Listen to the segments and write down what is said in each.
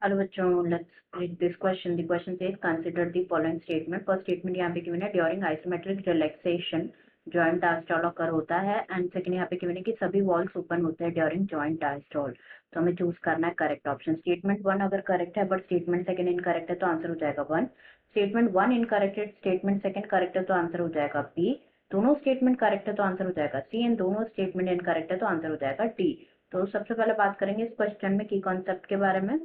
Hello बच्चों, let's read this question. The question says consider the following statement. First statement यहाँ पे given है during isometric relaxation joint diastole occur होता है and second यहाँ पे given है कि सभी वॉल्स ओपन होते हैं during joint diastole. तो हमें चूज करना है करेक्ट ऑप्शन. स्टेटमेंट 1 अगर करेक्ट है बट स्टेटमेंट सेकंड इनकरेक्ट है तो आंसर हो जाएगा 1. स्टेटमेंट 1 इनकरेक्ट है, स्टेटमेंट सेकंड करेक्ट है तो आंसर हो जाएगा B. दोनों स्टेटमेंट करेक्ट है तो आंसर हो जाएगा C एंड दोनों स्टेटमेंट इनकरेक्ट है तो आंसर हो जाएगा D. तो सबसे पहले बात करेंगे इस क्वेश्चन में की कॉन्सेप्ट के बारे में.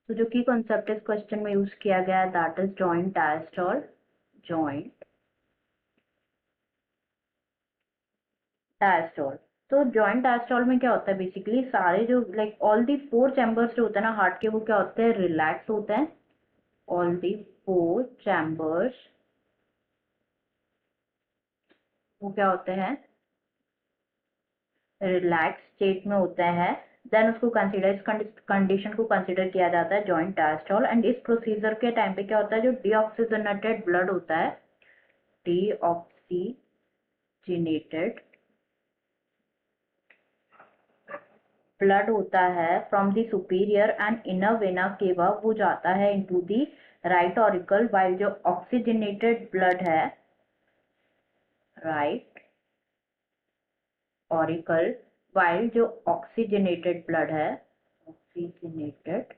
तो जो की कॉन्सेप्ट इस क्वेश्चन में यूज किया गया है that is joint diastole. Joint diastole. तो जॉइंट डायस्टॉल में क्या होता है बेसिकली सारे जो लाइक ऑल दी 4 चैम्बर्स जो होते हैं ना हार्ट के वो क्या होते हैं रिलैक्स होते हैं. ऑल दी 4 चैम्बर्स वो क्या होते हैं रिलैक्स स्टेट में होते हैं. देन उसको कंसीडर इस कंडीशन को कंसीडर किया जाता है जॉइंट डायस्टॉल. एंड इस प्रोसीजर के टाइम पे क्या होता है जो डीऑक्सीजनेटेड ब्लड होता है डीऑक्सीजनेटेड ब्लड होता है from the superior and inner vena cava वो जाता है into the right auricle while जो ऑक्सीजनेटेड ब्लड है राइट ऑरिकल वाइल जो ऑक्सीजनेटेड ब्लड है ऑक्सीजनेटेड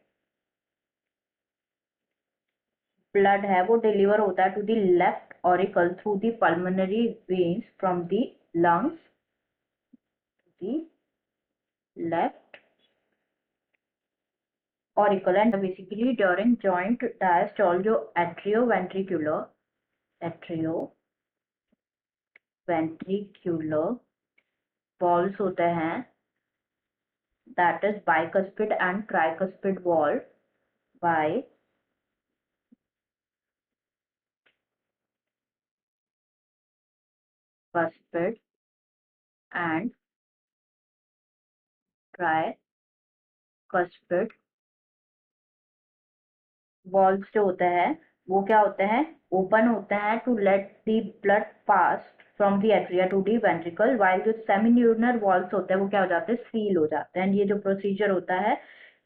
ब्लड है वो डिलीवर होता है to the left auricle through the pulmonary veins from the lungs to the left auricle. And basically during joint diastole जो atrioventricular valves होते हैं that is bicuspid and tricuspid valve. Bicuspid and tricuspid valves जो होते हैं वो क्या होते हैं ओपन होते हैं to let the blood pass from the atria to the ventricle. While जो सेमिल्यूनर वॉल्व्स होते हैं वो क्या हो जाते हैं सील हो जाते हैं. ये जो प्रोसीजर होता है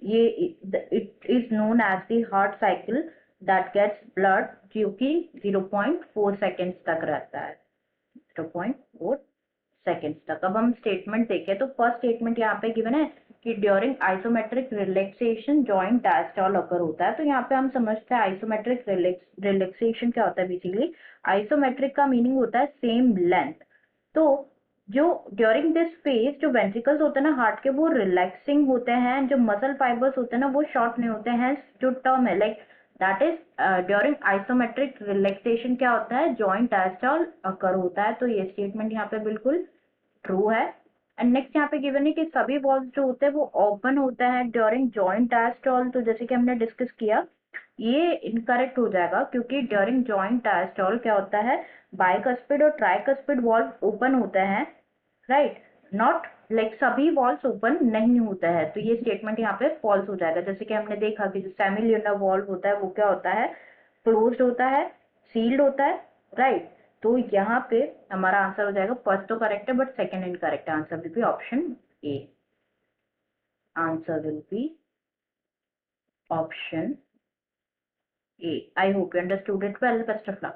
ये it is known as the heart cycle that gets blood जो कि 0.4 सेकेंड्स तक रहता है 0.4 सेकेंड्स तक. अब हम स्टेटमेंट देखें तो फर्स्ट स्टेटमेंट यहाँ पे गिवन है कि during isometric relaxation joint diastole occur होता है. तो यहाँ पे हम समझते हैं आइसोमेट्रिक रिलैक्सेशन क्या होता है. बेसिकली आइसोमेट्रिक का मीनिंग होता है सेम लेंथ. तो जो ड्यूरिंग दिस फेज जो वेंट्रिकल्स होते हैं ना हार्ट के वो रिलैक्सिंग होते हैं. जो मसल फाइबर्स होते हैं ना वो शॉर्ट नहीं होते हैं. जो टर्म है like that is during isometric relaxation क्या होता है जॉइंट डायस्टॉल अकर होता है. तो ये स्टेटमेंट यहाँ पे बिल्कुल ट्रू है. एंड नेक्स्ट यहाँ पे गिवन है कि सभी वॉल्व्स जो होते हैं वो ओपन होता है ड्यूरिंग जॉइंट डायस्टॉल. तो जैसे कि हमने डिस्कस किया ये इनकरेक्ट हो जाएगा क्योंकि ड्यूरिंग जॉइंट डायस्टॉल क्या होता है बाइकस्पिड और ट्राइकस्पिड वॉल्व ओपन होते हैं राइट. नॉट लाइक सभी वॉल्व्स ओपन नहीं होता है. तो ये स्टेटमेंट यहाँ पे फॉल्स हो जाएगा. जैसे कि हमने देखा कि जो सेमिल्यूनर वॉल्व होता है वो क्या होता है क्लोज्ड होता है सील्ड होता है राइट. तो यहाँ पे हमारा आंसर हो जाएगा फर्स्ट तो करेक्ट है बट सेकंड इनकरेक्ट है. Answer will be option A. Answer will be option A. I hope you understood it well. Best of luck.